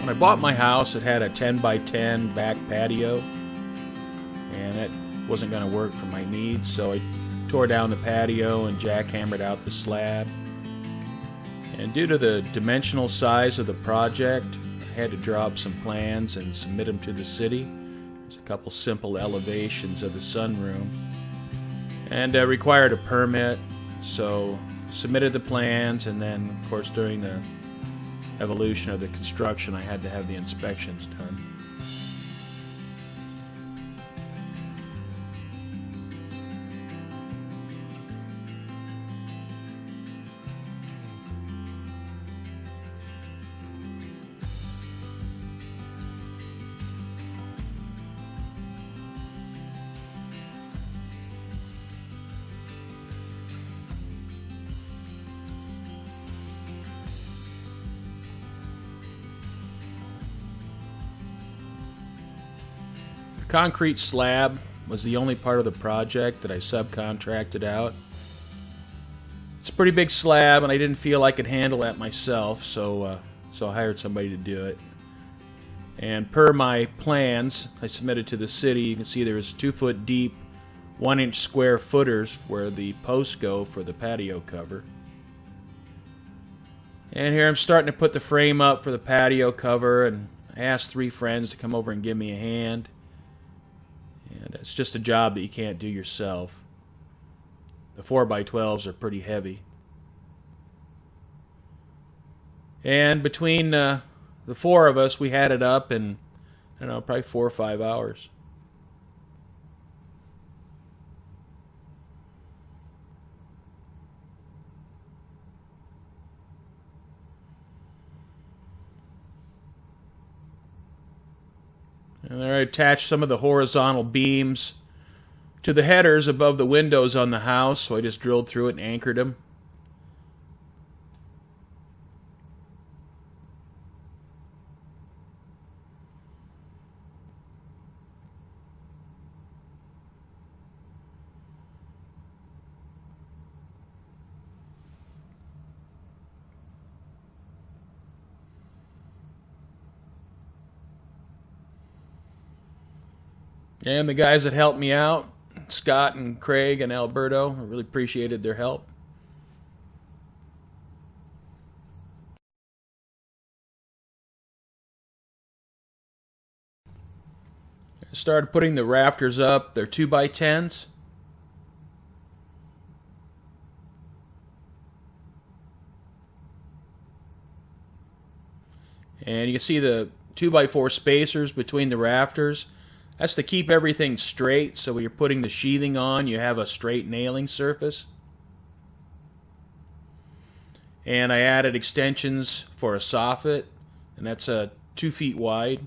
When I bought my house, it had a 10 by 10 back patio, and it wasn't going to work for my needs, so I tore down the patio and jackhammered out the slab. And due to the dimensional size of the project, I had to draw up some plans and submit them to the city. There's a couple simple elevations of the sunroom, and required a permit, so submitted the plans, and then of course during the evolution of the construction I had to have the inspections done. Concrete slab was the only part of the project that I subcontracted out. It's a pretty big slab, and I didn't feel I could handle that myself, so I hired somebody to do it. And per my plans I submitted to the city, you can see there's 2-foot deep, 1-inch square footers where the posts go for the patio cover. And here I'm starting to put the frame up for the patio cover, and I asked 3 friends to come over and give me a hand. And it's just a job that you can't do yourself. The 4x12s are pretty heavy. And between the 4 of us, we had it up in, I don't know, probably 4 or 5 hours. And there I attached some of the horizontal beams to the headers above the windows on the house, so I just drilled through it and anchored them. And the guys that helped me out, Scott and Craig and Alberto, I really appreciated their help. I started putting the rafters up. They're 2x10s. And you can see the 2x4 spacers between the rafters. That's to keep everything straight, so when you're putting the sheathing on, you have a straight nailing surface. And I added extensions for a soffit, and that's 2 feet wide.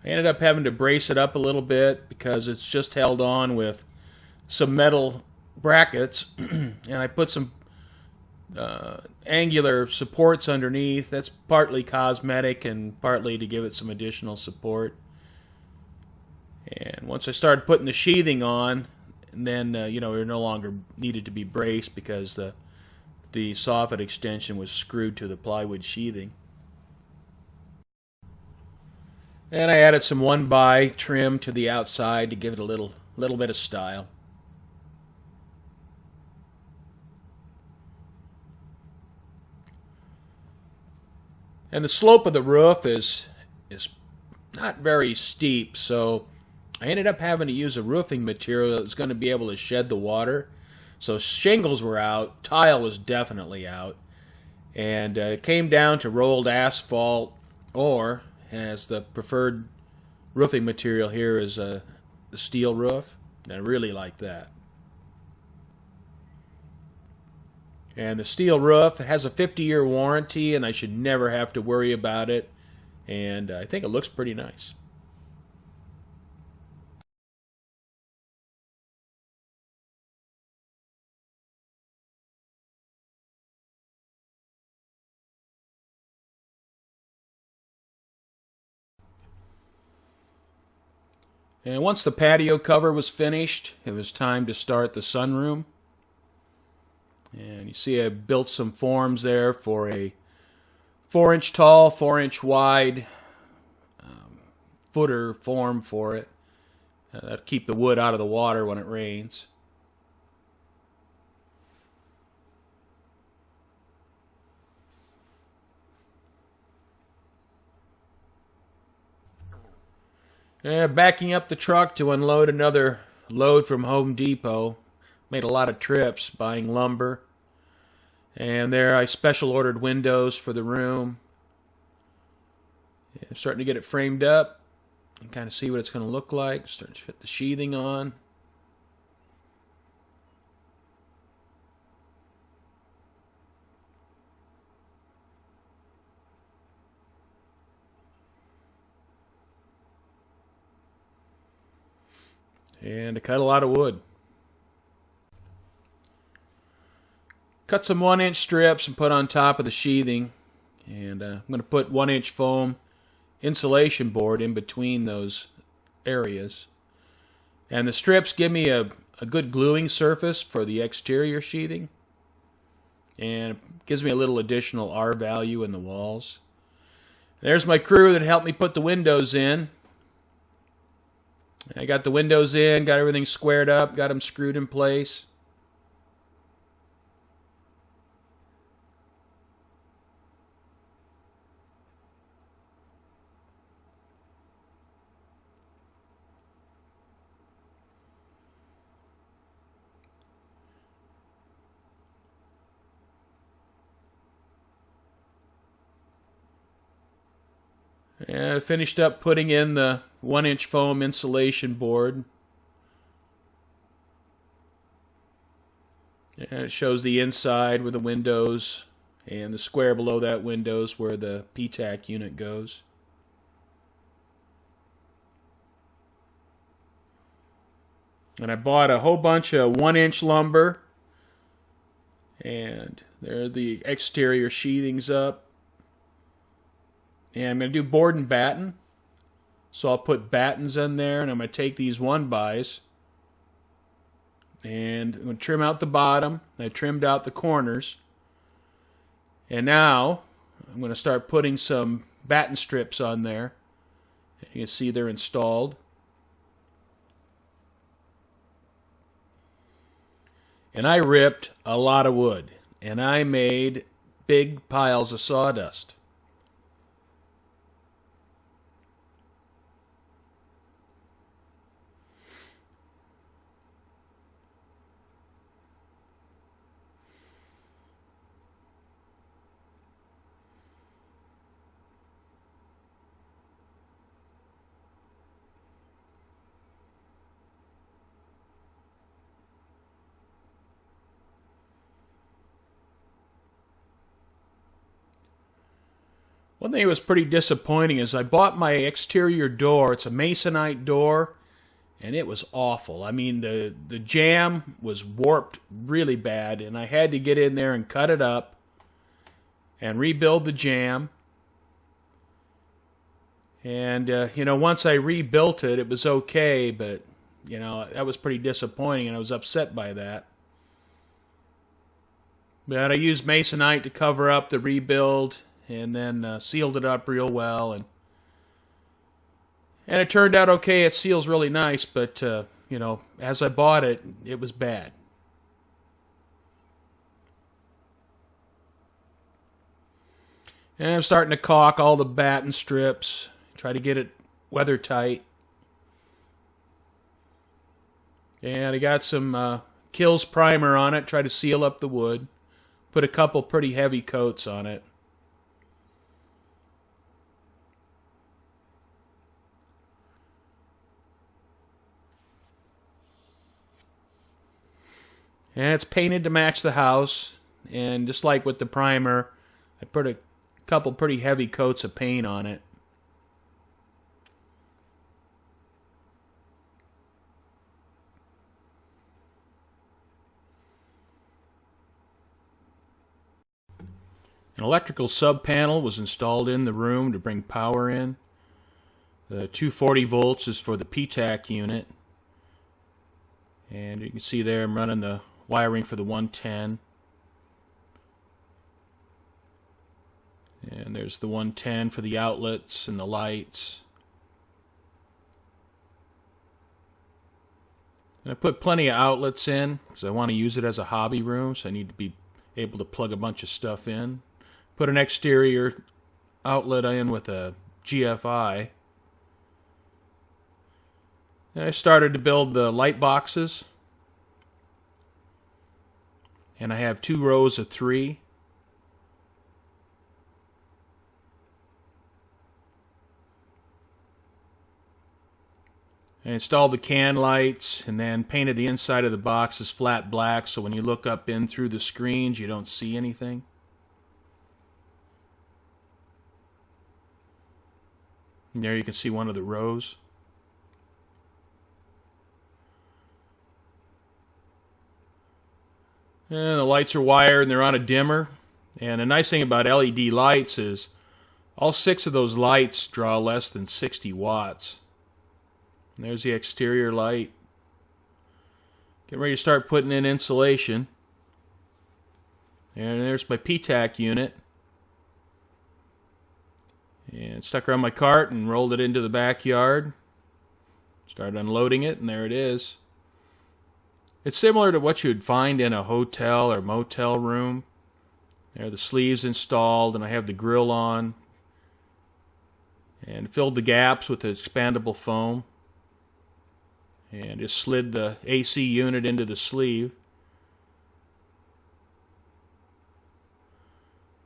I ended up having to brace it up a little bit because it's just held on with some metal brackets, and I put some angular supports underneath. That's partly cosmetic and partly to give it some additional support. And once I started putting the sheathing on, and then it no longer needed to be braced because the soffit extension was screwed to the plywood sheathing. And I added some 1x trim to the outside to give it a little bit of style. And the slope of the roof is not very steep, so I ended up having to use a roofing material that was going to be able to shed the water. So shingles were out, tile was definitely out, and it came down to rolled asphalt, or as the preferred roofing material here is the steel roof. And I really like that. And the steel roof, it has a 50-year warranty, and I should never have to worry about it. And I think it looks pretty nice. And once the patio cover was finished, it was time to start the sunroom. And you see I built some forms there for a 4-inch tall, 4-inch wide footer form for it. That'll keep the wood out of the water when it rains. Backing up the truck to unload another load from Home Depot. Made a lot of trips buying lumber. And there I special ordered windows for the room. I'm starting to get it framed up and kind of see what it's going to look like. Starting to fit the sheathing on. And I cut a lot of wood. Cut some 1-inch strips and put on top of the sheathing. And I'm going to put 1-inch foam insulation board in between those areas. And the strips give me a good gluing surface for the exterior sheathing. And it gives me a little additional R value in the walls. There's my crew that helped me put the windows in. I got the windows in, got everything squared up, got them screwed in place. And I finished up putting in the 1-inch foam insulation board. And it shows the inside with the windows and the square below that windows where the PTAC unit goes. And I bought a whole bunch of 1-inch lumber. And there are the exterior sheathings up. And I'm going to do board and batten. So I'll put battens in there, and I'm going to take these 1-bys. And I'm going to trim out the bottom. I trimmed out the corners. And now I'm going to start putting some batten strips on there. You can see they're installed. And I ripped a lot of wood. And I made big piles of sawdust. One thing that was pretty disappointing is I bought my exterior door. It's a masonite door, and it was awful. I mean, the jamb was warped really bad, and I had to get in there and cut it up and rebuild the jamb. And, once I rebuilt it, it was okay, but, that was pretty disappointing, and I was upset by that. But I used masonite to cover up the rebuild, and then sealed it up real well, and it turned out okay. It seals really nice, but as I bought it, it was bad. And I'm starting to caulk all the batten strips, try to get it weather tight. And I got some Kills primer on it, try to seal up the wood. Put a couple pretty heavy coats on it. And it's painted to match the house. And just like with the primer, I put a couple pretty heavy coats of paint on it. An electrical sub panel was installed in the room to bring power in. The 240 volts is for the PTAC unit. And you can see there I'm running the wiring for the 110. And there's the 110 for the outlets and the lights. And I put plenty of outlets in because I want to use it as a hobby room, so I need to be able to plug a bunch of stuff in. Put an exterior outlet in with a GFI. And I started to build the light boxes. And I have 2 rows of 3. I installed the can lights and then painted the inside of the boxes flat black so when you look up in through the screens you don't see anything. And there you can see one of the rows. And the lights are wired and they're on a dimmer. And the nice thing about LED lights is all 6 of those lights draw less than 60 watts. And there's the exterior light. Getting ready to start putting in insulation. And there's my PTAC unit. And stuck her on my cart and rolled it into the backyard. Started unloading it, and there it is. It's similar to what you'd find in a hotel or motel room. There are the sleeves installed, and I have the grill on. And filled the gaps with the expandable foam. And just slid the AC unit into the sleeve.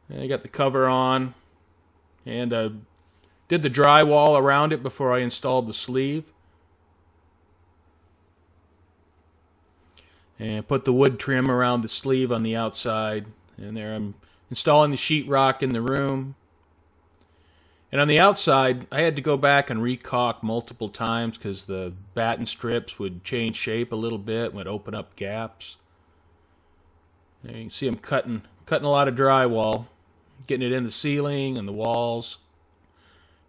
And I got the cover on. And did the drywall around it before I installed the sleeve. And put the wood trim around the sleeve on the outside. And there I'm installing the sheetrock in the room. And on the outside, I had to go back and recaulk multiple times because the batten strips would change shape a little bit, would open up gaps. And you can see I'm cutting a lot of drywall, getting it in the ceiling and the walls,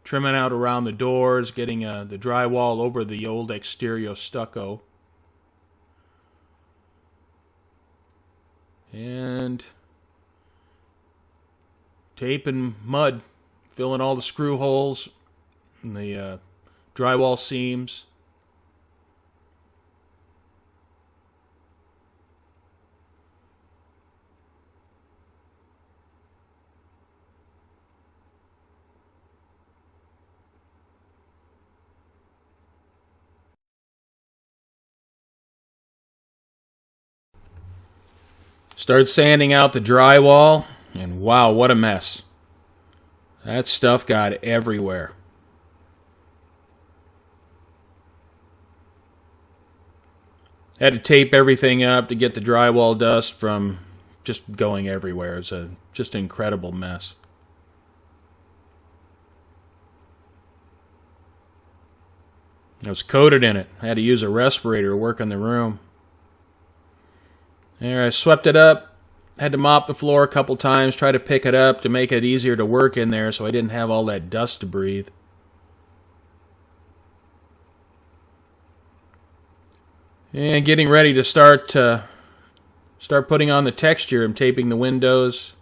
trimming out around the doors, getting the drywall over the old exterior stucco. And tape and mud. Filling all the screw holes and the drywall seams. Started sanding out the drywall, and wow, what a mess. That stuff got everywhere. Had to tape everything up to get the drywall dust from just going everywhere. It's just an incredible mess. I was coated in it. I had to use a respirator to work in the room. There, I swept it up. Had to mop the floor a couple times, try to pick it up to make it easier to work in there so I didn't have all that dust to breathe. And getting ready to start putting on the texture. I'm taping the windows,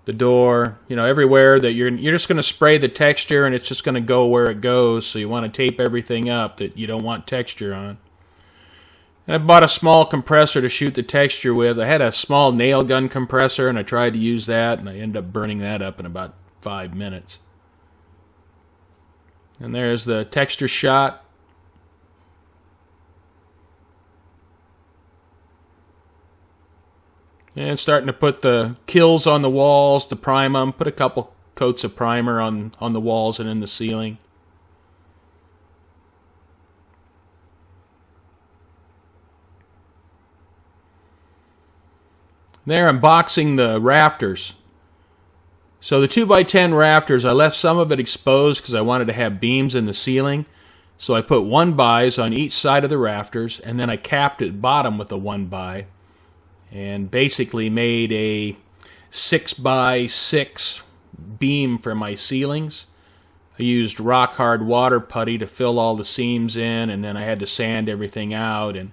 the door, everywhere that you're just going to spray the texture and it's just going to go where it goes, so you want to tape everything up that you don't want texture on. And I bought a small compressor to shoot the texture with. I had a small nail gun compressor, and I tried to use that, and I ended up burning that up in about 5 minutes. And there's the texture shot. And starting to put the kills on the walls to prime them. Put a couple coats of primer on the walls and in the ceiling. There, I'm boxing the rafters. So the 2x10 rafters, I left some of it exposed because I wanted to have beams in the ceiling. So I put 1x's on each side of the rafters, and then I capped at the bottom with a 1x, and basically made a 6x6 beam for my ceilings. I used rock hard water putty to fill all the seams in, and then I had to sand everything out. And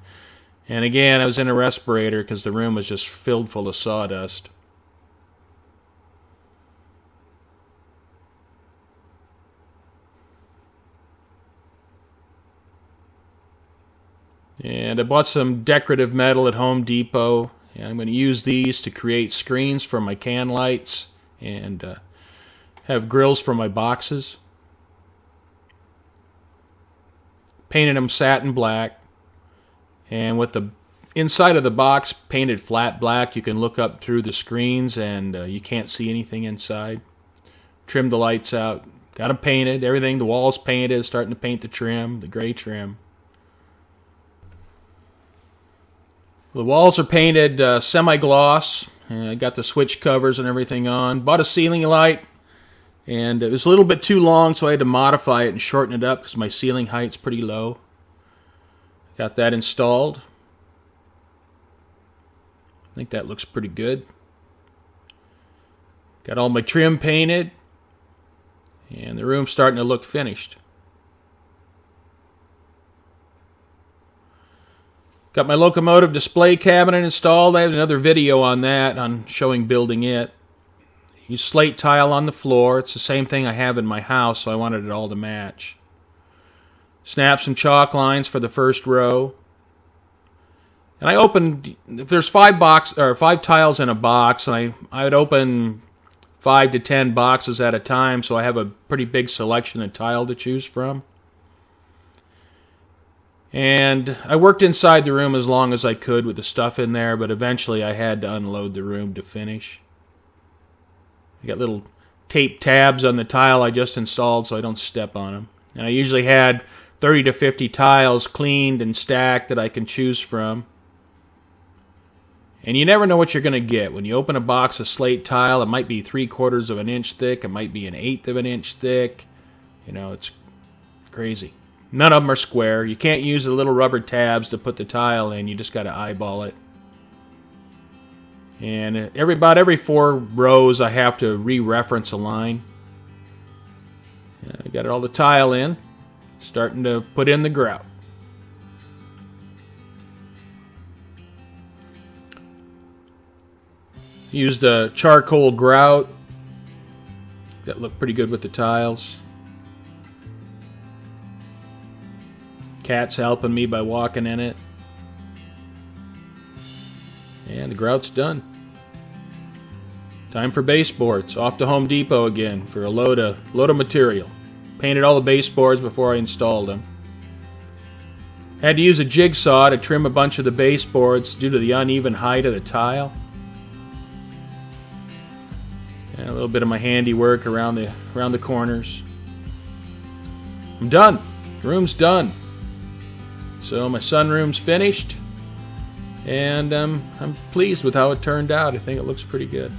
again, I was in a respirator because the room was just filled full of sawdust. And I bought some decorative metal at Home Depot, and I'm going to use these to create screens for my can lights and have grills for my boxes. Painted them satin black, and with the inside of the box painted flat black, you can look up through the screens and you can't see anything inside. Trimmed the lights out, got them painted, everything, the walls painted, starting to paint the trim, the gray trim. The walls are painted semi-gloss. I got the switch covers and everything on. Bought a ceiling light, and it was a little bit too long, so I had to modify it and shorten it up because my ceiling height's pretty low. Got that installed. I think that looks pretty good. Got all my trim painted, and the room's starting to look finished. Got my locomotive display cabinet installed. I have another video on that, on showing building it. Use slate tile on the floor. It's the same thing I have in my house, so I wanted it all to match. Snap some chalk lines for the first row. And I opened, if there's 5 tiles in a box, and I would open 5 to 10 boxes at a time, so I have a pretty big selection of tile to choose from. And I worked inside the room as long as I could with the stuff in there, but eventually I had to unload the room to finish. I got little tape tabs on the tile I just installed so I don't step on them. And I usually had 30 to 50 tiles cleaned and stacked that I can choose from. And you never know what you're going to get. When you open a box of slate tile, it might be 3/4 of an inch thick, it might be 1/8 of an inch thick. You know, it's crazy. None of them are square. You can't use the little rubber tabs to put the tile in. You just got to eyeball it. And about every 4 rows, I have to re-reference a line. I got all the tile in. Starting to put in the grout. Used a charcoal grout. That looked pretty good with the tiles. Cat's helping me by walking in it. And the grout's done. Time for baseboards. Off to Home Depot again for a load of material. Painted all the baseboards before I installed them. Had to use a jigsaw to trim a bunch of the baseboards due to the uneven height of the tile. And a little bit of my handiwork around the corners. I'm done. The room's done. So my sunroom's finished, and I'm pleased with how it turned out. I think it looks pretty good.